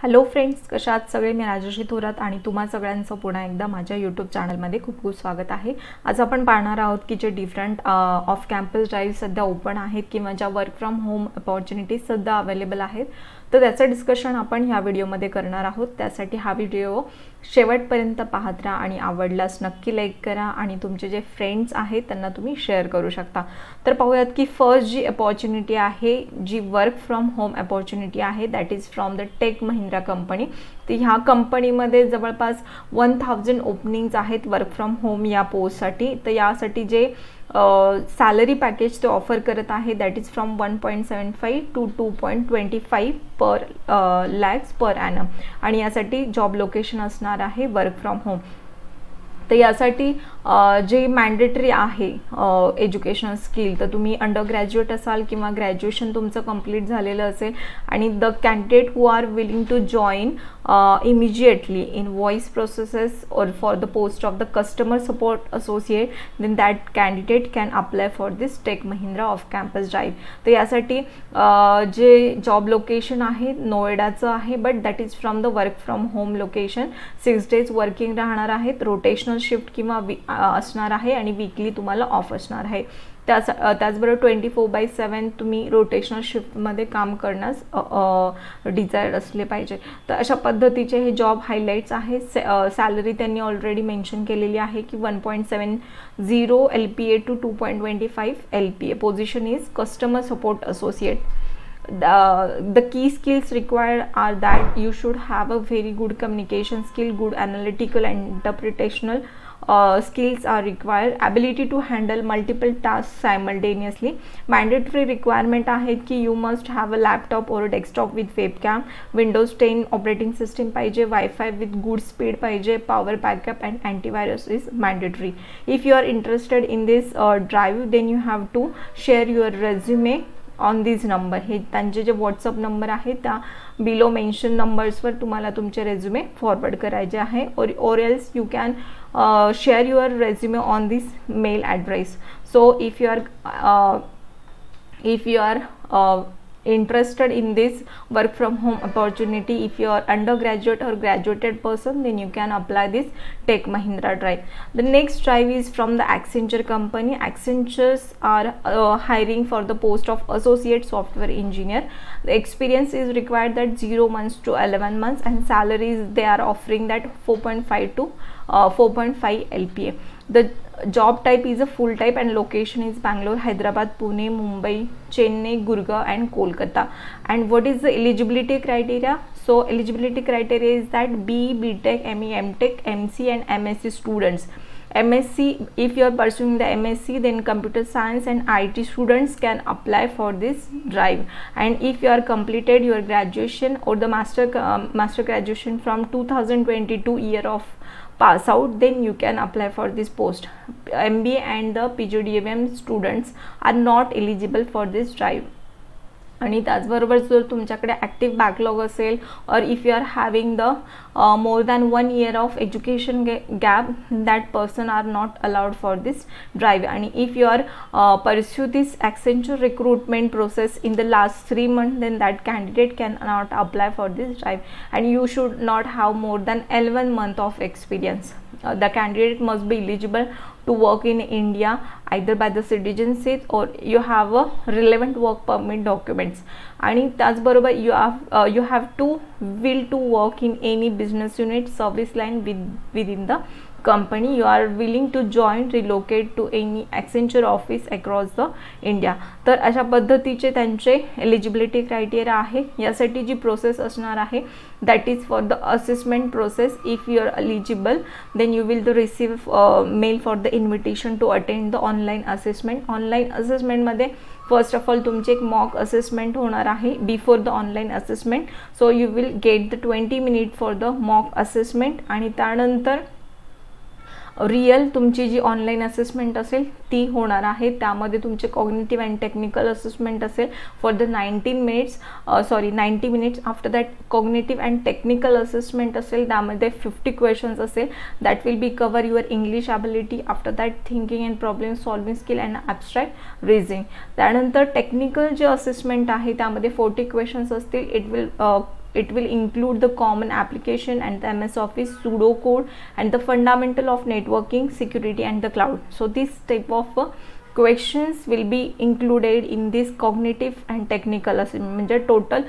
Hello friends, कशा आहात सगळे? मी राजश्री थोरात आणि तुम्हा सगळ्यांचं पुन्हा एकदा माझ्या यूट्यूब चॅनलमध्ये खूप खूप स्वागत आहे. आज आपण पाहणार आहोत की जे डिफरंट ऑफ कॅम्पस ड्राईव्ह सध्या ओपन आहेत किंवा ज्या वर्क फ्रॉम होम अपॉर्च्युनिटीज सध्या अवेलेबल आहेत, तर त्याचं डिस्कशन आपण ह्या व्हिडिओमध्ये करणार आहोत. त्यासाठी हा व्हिडिओ शेवटपर्यंत पाहत राहा आणि आवडल्यास नक्की लाईक करा आणि तुमचे जे फ्रेंड्स आहेत त्यांना तुम्ही शेअर करू शकता. तर पाहूयात की फर्स्ट जी अपॉर्च्युनिटी आहे, जी वर्क फ्रॉम होम अपॉर्च्युनिटी आहे, that is from the Tech Mahindra company. तर ह्या कंपनीमध्ये जवळपास 1000 ओपनिंग्स आहेत वर्क फ्रॉम होम या पोस्टसाठी. तर यासाठी जे सॅलरी पॅकेज ते ऑफर करत आहे, दॅट इज फ्रॉम 1.75 टू 2.25 पर लॅक्स पर ॲनम. आणि यासाठी जॉब लोकेशन असणार आहे वर्क फ्रॉम होम. तर यासाठी जे मॅन्डेटरी आहे एज्युकेशनल स्किल, तर तुम्ही अंडर ग्रॅज्युएट असाल किंवा ग्रॅज्युएशन तुमचं कंप्लीट झालेलं असेल आणि the candidate who are willing to join immediately in voice processes or for the post of the customer support associate, then that candidate can apply for this Tech Mahindra off campus drive. तर यासाठी जे job location आहे नोएडाचं आहे, but that is from the work from home location. 6 days working राहणार आहेत, rotational shift किंवा असणार आहे आणि वीकली तुम्हाला ऑफ असणार आहे. त्याचबरोबर 24/7 तुम्ही रोटेशनल शिफ्टमध्ये काम करण्यास डिझायर्ड असले पाहिजे. तर अशा पद्धतीचे हे जॉब हायलाईट्स आहेत. सॅलरी त्यांनी ऑलरेडी मेन्शन केलेली आहे की 1.70 LPA to 2.25 LPA. Position is customer support associate. The key skills required are that you should have a very good communication skill, good analytical and interpretational skills are required, ability to handle multiple tasks simultaneously. Mandatory requirement आहेत की you must have a laptop or a desktop with webcam, Windows 10 operating system पाहिजे, Wi-Fi with good speed पाहिजे, power backup and antivirus is mandatory. If you are interested in this drive, then you have to share your resume on this number. हे त्यांचे जे WhatsApp number आहे त्या below mention नंबर्सवर तुम्हाला तुमचे resume forward करायचे आहे. Or else you can share your resume on this mail address. So if you are interested in this work from home opportunity, if you are undergraduate or graduated person, then you can apply this Tech Mahindra drive. The next drive is from the Accenture company. Accentures are hiring for the post of associate software engineer. The experience is required that 0 months to 11 months and salaries they are offering that 4.5 to 4.5 LPA. The job type is a full type and location is Bangalore, Hyderabad, Pune, Mumbai, Chennai, Gurgaon and Kolkata. And what is the eligibility criteria? So eligibility criteria is that BE, BTech, ME, MTech, MC and MSc students. MSc, if you are pursuing the MSc, then computer science and IT students can apply for this drive. And if you are completed your graduation or the master graduation from 2022 year of pass out, then you can apply for this post. MBA and the PGDM students are not eligible for this drive. आणि त्याचबरोबर जर तुमच्याकडे active backlog असेल और if you are having the more than 1 year of education gap, that person are not allowed for this drive. आणि if you are pursue this Accenture recruitment process in the last 3 months, then that candidate can not apply for this drive. And you should not have more than 11 months of experience. The candidate must be eligible to work in India either by the citizenship or you have a relevant work permit documents. आणि त्याचबरोबर you have to will to work in any business unit, service line within the company. You are willing to join, relocate to any Accenture office across the India. तर अशा पद्धतीचे त्यांचे eligibility criteria आहे. यासाठी जी process असणार आहे that is for the assessment process. If you are eligible, then you will receive mail for the invitation to attend the online assessment. Online असेसमेंटमध्ये first of all तुमची एक मॉक असेसमेंट होणार आहे before the online assessment. So you will get the 20 minutes for the mock assessment. आणि त्यानंतर real तुमची जी online assessment असेल ती होणार आहे. त्यामध्ये तुमचे कॉग्निटिव्ह अँड टेक्निकल असेसमेंट असेल for the 90 minutes. After that cognitive and technical assessment असेल, त्यामध्ये 50 क्वेश्चन्स असेल. That will be cover your English ability. After that thinking and problem solving skill and abstract reasoning. त्यानंतर technical जे assessment आहे त्यामध्ये 40 questions असतील. It will it will include the common application and the MS Office, pseudo code, and the fundamental of networking, security, and the cloud. So this type of questions will be included in this cognitive and technical assessment. म्हणजे total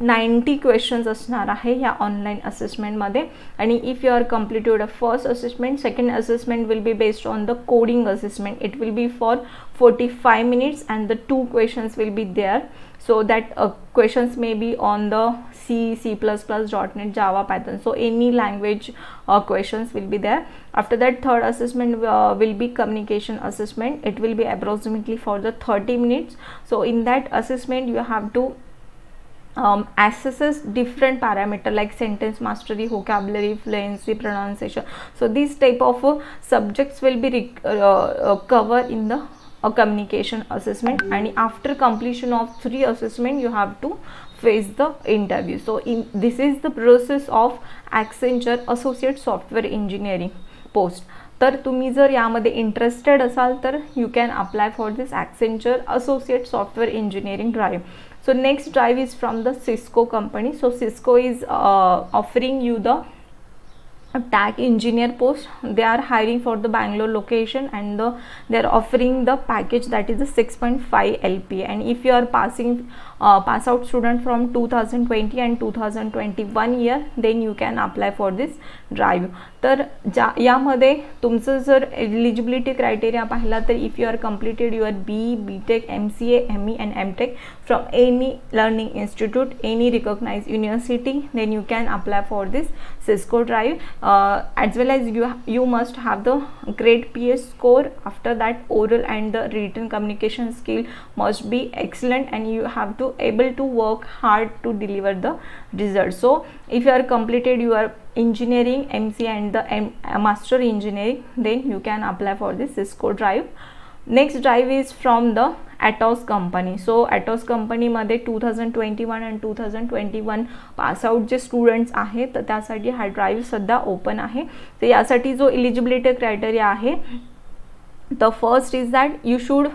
90 questions असणार आहे या online असेसमेंटमध्ये. आणि if you are completed a first assessment, second assessment will be based on the coding assessment. It will be for 45 minutes and the 2 questions will be there. So that questions may be on the C, C++, .NET, Java, Python. So any language questions will be there. After that, third assessment will be communication assessment. It will be approximately for the 30 minutes. So in that assessment you have to assesses different parameter like sentence mastery, vocabulary, fluency, pronunciation. So these type of subjects will be covered in the communication assessment. And after completion of 3 assessment you have to face the interview. So this is the process of Accenture Associate Software Engineering post. तर तुम्ही जर यामध्ये interested असाल तर you can apply for this Accenture Associate Software Engineering drive. So next drive is from the Cisco company. So Cisco is offering you the tag engineer post. They are hiring for the Bangalore location, and they are offering the package that is the 6.5 LPA. And if you are pass out student from 2020 and 2021 year, then you can apply for this drive. तर यामध्ये तुमचं जर eligibility criteria पाहिला तर if you are completed your BTech, MCA, ME and MTech from any learning institute, any recognized university, then you can apply for this Cisco drive. As well as you must have the grade PS score. After that, oral and the written communication skill must be excellent, and you have to able to work hard to deliver the result. So if you are completed your engineering, MCA and the master engineering, then you can apply for this Cisco drive. Next drive is from the Atos company. So Atos company मध्ये 2021 and 2021 pass out J students आहेत तर त्यासाठी हा drive सध्या open आहे. तर यासाठी जो एलिजिबिलिटी क्रायटेरिया आहे, the first is that you should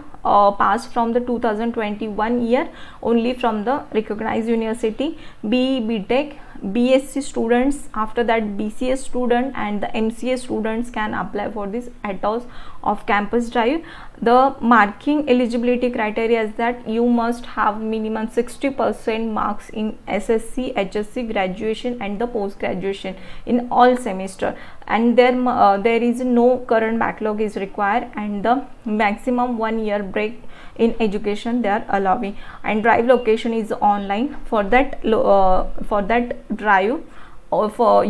pass from the 2021 year only from the recognized university. BTech, BSc students, after that BCS student and the MCA students can apply for this Atos of campus drive. The marking eligibility criteria is that you must have minimum 60% marks in SSC, HSC, graduation and the post graduation in all semester, and there is no current backlog is required, and the maximum 1 year break in education they are allowing. And drive location is online. For that drive,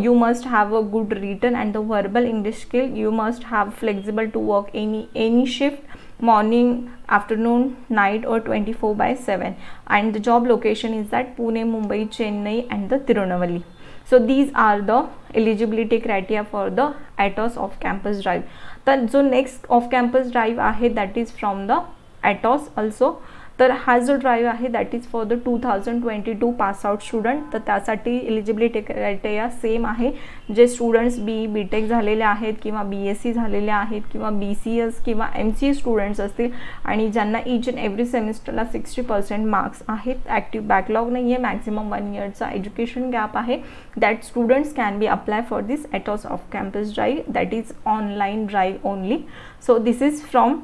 you must have a good written and the verbal English skill. You must have flexible to work any shift, morning, afternoon, night or 24/7. And the job location is that Pune, Mumbai, Chennai and the Tirunelveli. So these are the eligibility criteria for the Atos of campus drive. तर जो next off campus drive आहे that is from the Atos also. तर हा जो drive आहे that is for the 2022 pass out student. तर त्यासाठी eligibility criteria same आहे. जे स्टुडंट्स BTech झालेले आहेत किंवा BSc झालेले आहेत किंवा BCS किंवा MCA स्टुडंट्स असतील आणि ज्यांना ईच अँड एव्हरी सेमिस्टरला 60% मार्क्स आहेत, ॲक्टिव्ह बॅकलॉग नाही आहे, मॅक्सिमम 1 इयरचा एज्युकेशन गॅप आहे, that students can be apply for this Atos off campus drive that is online drive only. So this is from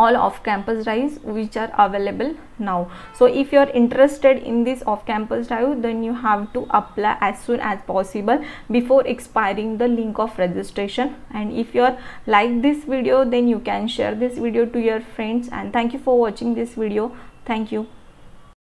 all off campus drives which are available now. So if you are interested in this off campus drive, then you have to apply as soon as possible before expiring the link of registration. And if you are like this video, then you can share this video to your friends. And thank you for watching this video. Thank you.